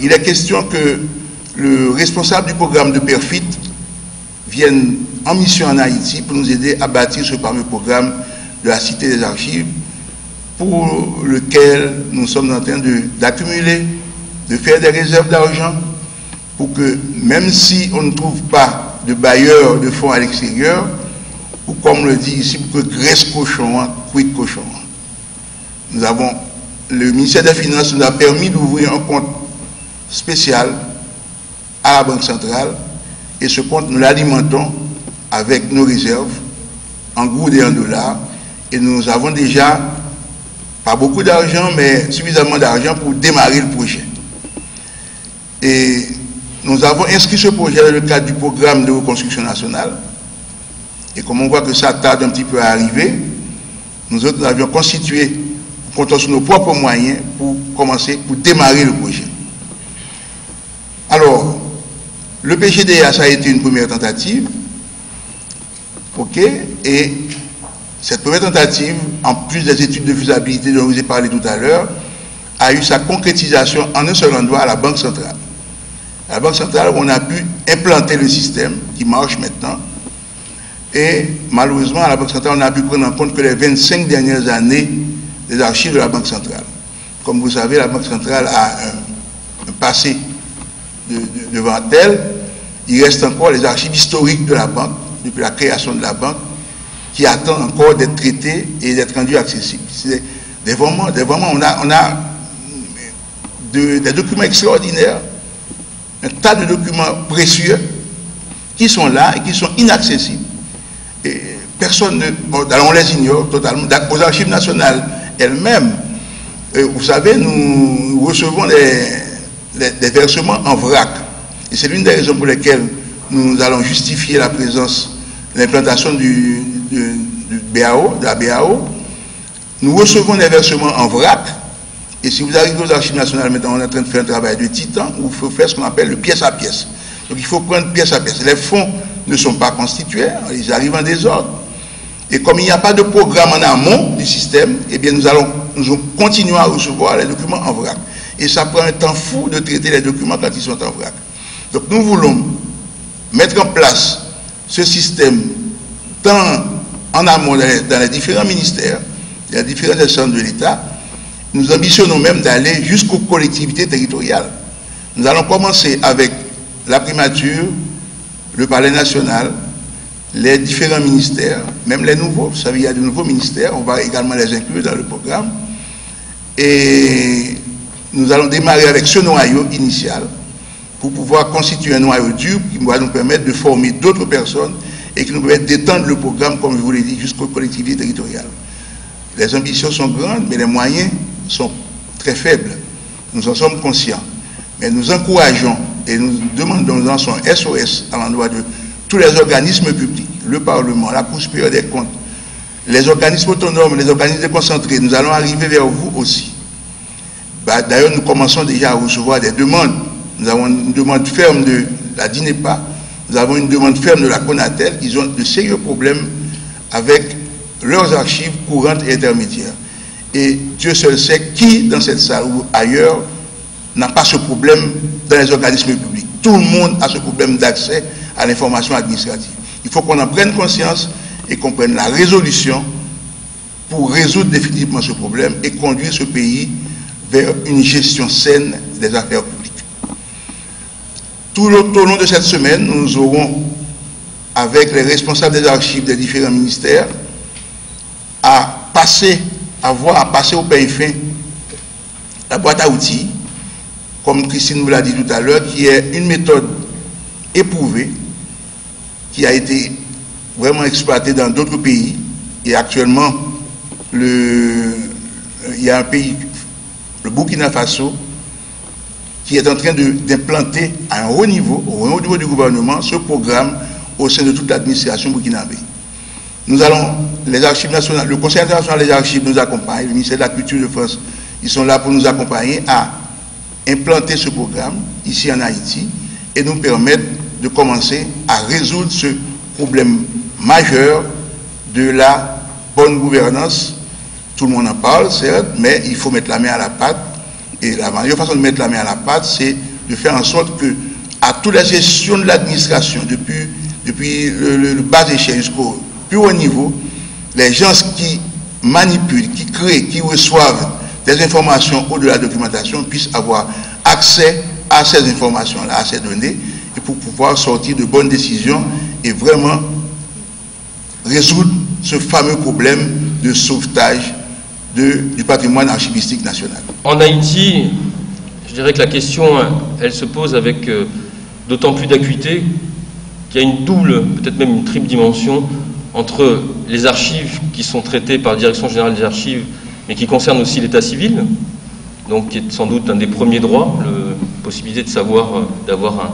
il est question que le responsable du programme de PERFIT vienne en mission en Haïti pour nous aider à bâtir ce fameux programme de la Cité des Archives pour lequel nous sommes en train d'accumuler, de faire des réserves d'argent pour que, même si on ne trouve pas de bailleurs de fonds à l'extérieur, ou comme on le dit ici, pour que graisse cochon, quid cochon. Nous avons, le ministère des Finances nous a permis d'ouvrir un compte spécial à la Banque centrale, et ce compte, nous l'alimentons avec nos réserves en gourdes et en dollars, et nous avons déjà, pas beaucoup d'argent, mais suffisamment d'argent pour démarrer le projet. Et nous avons inscrit ce projet dans le cadre du programme de reconstruction nationale, et comme on voit que ça tarde un petit peu à arriver, nous autres, nous avions constitué, comptons sur nos propres moyens pour commencer, pour démarrer le projet. Alors, le PGDA, ça a été une première tentative, ok, et cette première tentative, en plus des études de faisabilité dont je vous ai parlé tout à l'heure, a eu sa concrétisation en un seul endroit, à la Banque centrale. À la Banque centrale, on a pu implanter le système qui marche maintenant, et malheureusement, à la Banque centrale, on a pu prendre en compte que les 25 dernières années des archives de la Banque centrale. Comme vous savez, la Banque centrale a un passé devant elle. Il reste encore les archives historiques de la banque, depuis la création de la banque, qui attendent encore d'être traitées et d'être rendues accessibles. C'est vraiment, on a des documents extraordinaires, un tas de documents précieux qui sont là et qui sont inaccessibles. Et personne ne... on les ignore totalement. Aux archives nationales elles-mêmes, vous savez, nous recevons des versements en vrac. Et c'est l'une des raisons pour lesquelles nous allons justifier la présence, l'implantation du BAO, de la BAO. Nous recevons des versements en vrac. Et si vous arrivez aux archives nationales, maintenant on est en train de faire un travail de titan où il faut faire ce qu'on appelle le pièce à pièce. Donc il faut prendre pièce à pièce. Les fonds ne sont pas constitués, ils arrivent en désordre. Et comme il n'y a pas de programme en amont du système, eh bien nous continuons à recevoir les documents en vrac. Et ça prend un temps fou de traiter les documents quand ils sont en vrac. Donc nous voulons mettre en place ce système tant en amont dans les différents ministères, les différents instances de l'État. Nous ambitionnons même d'aller jusqu'aux collectivités territoriales. Nous allons commencer avec la primature, le palais national, les différents ministères, même les nouveaux. Vous savez, il y a de nouveaux ministères, on va également les inclure dans le programme. Et nous allons démarrer avec ce noyau initial pour pouvoir constituer un noyau dur qui va nous permettre de former d'autres personnes et qui nous permet d'étendre le programme, comme je vous l'ai dit, jusqu'aux collectivités territoriales. Les ambitions sont grandes, mais les moyens sont très faibles. Nous en sommes conscients. Mais nous encourageons et nous demandons, nous lançons SOS à l'endroit de tous les organismes publics, le Parlement, la Cour supérieure des comptes, les organismes autonomes, les organismes déconcentrés. Nous allons arriver vers vous aussi. D'ailleurs, nous commençons déjà à recevoir des demandes. Nous avons une demande ferme de la DINEPA, nous avons une demande ferme de la CONATEL, qui ont de sérieux problèmes avec leurs archives courantes et intermédiaires. Et Dieu seul sait qui, dans cette salle ou ailleurs, n'a pas ce problème dans les organismes publics. Tout le monde a ce problème d'accès à l'information administrative. Il faut qu'on en prenne conscience et qu'on prenne la résolution pour résoudre définitivement ce problème et conduire ce pays vers une gestion saine des affaires publiques. Tout au long de cette semaine, nous aurons, avec les responsables des archives des différents ministères, à passer au peigne fin la boîte à outils, comme Christine vous l'a dit tout à l'heure, qui est une méthode éprouvée, qui a été vraiment exploitée dans d'autres pays. Et actuellement, il y a un pays, le Burkina Faso, qui est en train d'implanter à un haut niveau, au haut niveau du gouvernement, ce programme au sein de toute l'administration burkinabé. Nous allons, les archives nationales, le Conseil international des archives nous accompagne, le ministère de la Culture de France, ils sont là pour nous accompagner à implanter ce programme ici en Haïti et nous permettre de commencer à résoudre ce problème majeur de la bonne gouvernance. Tout le monde en parle, certes, mais il faut mettre la main à la pâte. Et la meilleure façon de mettre la main à la pâte, c'est de faire en sorte que à toute la gestion de l'administration, depuis le bas échelle jusqu'au plus haut niveau, les gens qui manipulent, qui créent, qui reçoivent des informations au-delà de la documentation puissent avoir accès à ces informations-là, à ces données, et pour pouvoir sortir de bonnes décisions et vraiment résoudre ce fameux problème de sauvetage du patrimoine archivistique national. En Haïti, je dirais que la question, elle se pose avec d'autant plus d'acuité qu'il y a une double, peut-être même une triple dimension entre les archives qui sont traitées par la Direction générale des archives, mais qui concernent aussi l'état civil, donc qui est sans doute un des premiers droits, la possibilité de savoir, d'avoir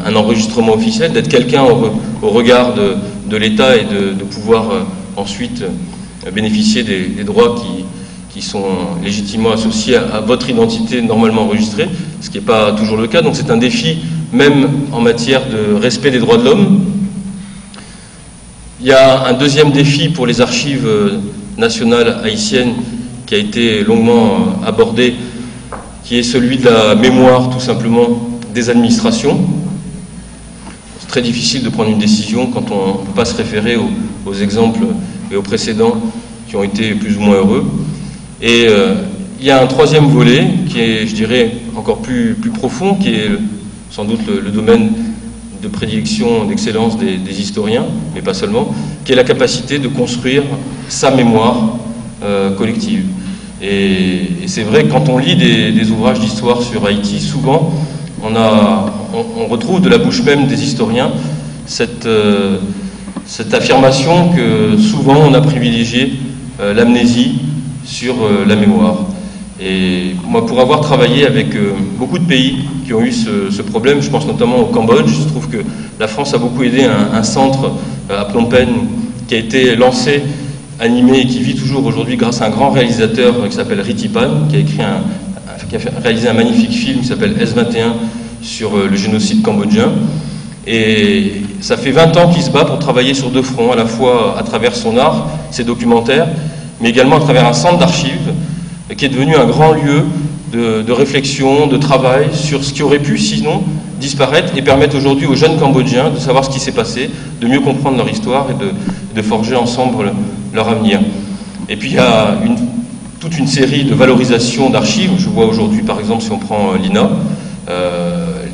un enregistrement officiel, d'être quelqu'un au regard de l'État et de pouvoir ensuite bénéficier des droits qui sont légitimement associés à votre identité normalement enregistrée, ce qui n'est pas toujours le cas. Donc c'est un défi même en matière de respect des droits de l'homme. Il y a un deuxième défi pour les archives nationales haïtiennes qui a été longuement abordé, qui est celui de la mémoire tout simplement des administrations. C'est très difficile de prendre une décision quand on ne peut pas se référer aux exemples et aux précédents qui ont été plus ou moins heureux. Et il y a un troisième volet qui est, je dirais, encore plus profond, qui est sans doute le domaine de prédilection, d'excellence des historiens, mais pas seulement, qui est la capacité de construire sa mémoire collective. Et c'est vrai que quand on lit des ouvrages d'histoire sur Haïti, souvent on retrouve de la bouche même des historiens cette affirmation que souvent on a privilégié l'amnésie sur la mémoire. Et moi, pour avoir travaillé avec beaucoup de pays qui ont eu ce problème, je pense notamment au Cambodge, je trouve que la France a beaucoup aidé un centre à Phnom Penh qui a été lancé, animé et qui vit toujours aujourd'hui grâce à un grand réalisateur qui s'appelle Ritipan, qui a réalisé un magnifique film qui s'appelle S21 sur le génocide cambodgien. Et ça fait 20 ans qu'il se bat pour travailler sur deux fronts, à la fois à travers son art, ses documentaires, mais également à travers un centre d'archives qui est devenu un grand lieu de réflexion, de travail sur ce qui aurait pu sinon disparaître et permettre aujourd'hui aux jeunes Cambodgiens de savoir ce qui s'est passé, de mieux comprendre leur histoire et de forger ensemble leur avenir. Et puis il y a toute une série de valorisations d'archives. Je vois aujourd'hui par exemple, si on prend l'INA,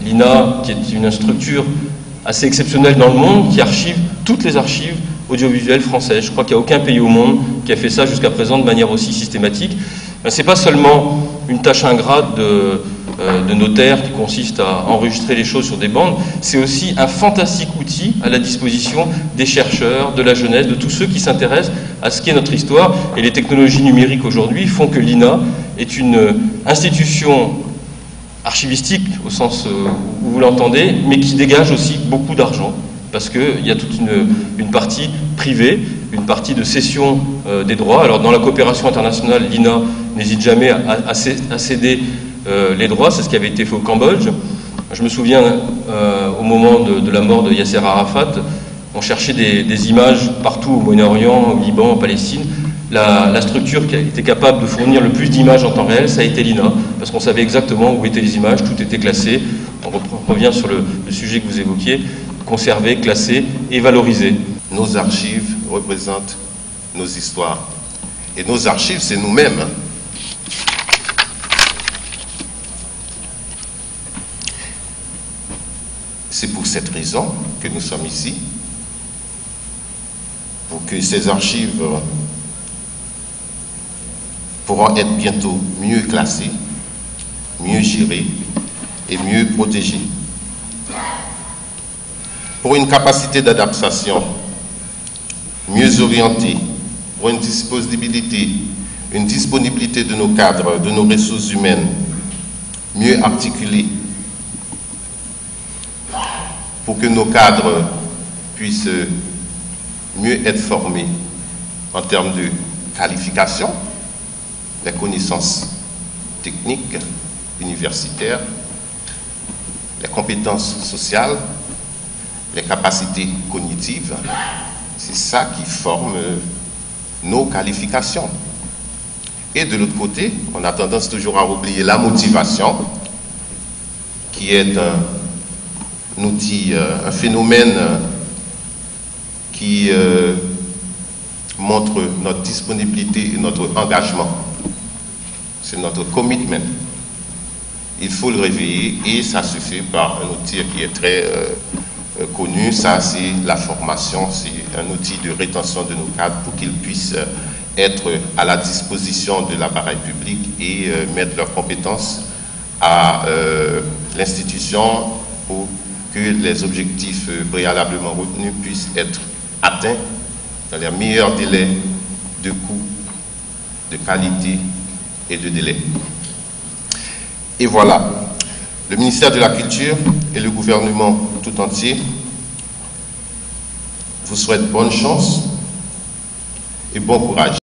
l'INA qui est une structure assez exceptionnelle dans le monde, qui archive toutes les archives audiovisuelles françaises. Je crois qu'il n'y a aucun pays au monde qui a fait ça jusqu'à présent de manière aussi systématique. Ce n'est pas seulement une tâche ingrate de notaire qui consiste à enregistrer les choses sur des bandes, c'est aussi un fantastique outil à la disposition des chercheurs, de la jeunesse, de tous ceux qui s'intéressent à ce qu'est notre histoire. Et les technologies numériques aujourd'hui font que l'INA est une institution archivistique, au sens où vous l'entendez, mais qui dégage aussi beaucoup d'argent, parce qu'il y a toute une partie privée, une partie de cession des droits. Alors dans la coopération internationale, l'INA n'hésite jamais à céder les droits, c'est ce qui avait été fait au Cambodge. Je me souviens, au moment de la mort de Yasser Arafat, on cherchait des images partout au Moyen-Orient, au Liban, en Palestine. La structure qui a été capable de fournir le plus d'images en temps réel, ça a été l'INA, parce qu'on savait exactement où étaient les images, tout était classé. On revient sur le sujet que vous évoquiez, conservé, classé et valorisé. Nos archives représentent nos histoires. Et nos archives, c'est nous-mêmes. C'est pour cette raison que nous sommes ici, pour que ces archives pourront être bientôt mieux classées, mieux gérées et mieux protégées. Pour une capacité d'adaptation mieux orientée, pour une disponibilité de nos cadres, de nos ressources humaines mieux articulées, pour que nos cadres puissent mieux être formés en termes de qualification, des connaissances techniques, universitaires, les compétences sociales, les capacités cognitives. C'est ça qui forme nos qualifications. Et de l'autre côté, on a tendance toujours à oublier la motivation. qui est un outil, un phénomène qui montre notre disponibilité et notre engagement. C'est notre commitment. Il faut le réveiller et ça se fait par un outil qui est très connu. Ça, c'est la formation, c'est un outil de rétention de nos cadres pour qu'ils puissent être à la disposition de l'appareil public et mettre leurs compétences à l'institution pour que les objectifs préalablement retenus puissent être atteints dans les meilleurs délais de coût, de qualité et de délai. Et voilà, le ministère de la Culture et le gouvernement tout entier vous souhaitent bonne chance et bon courage.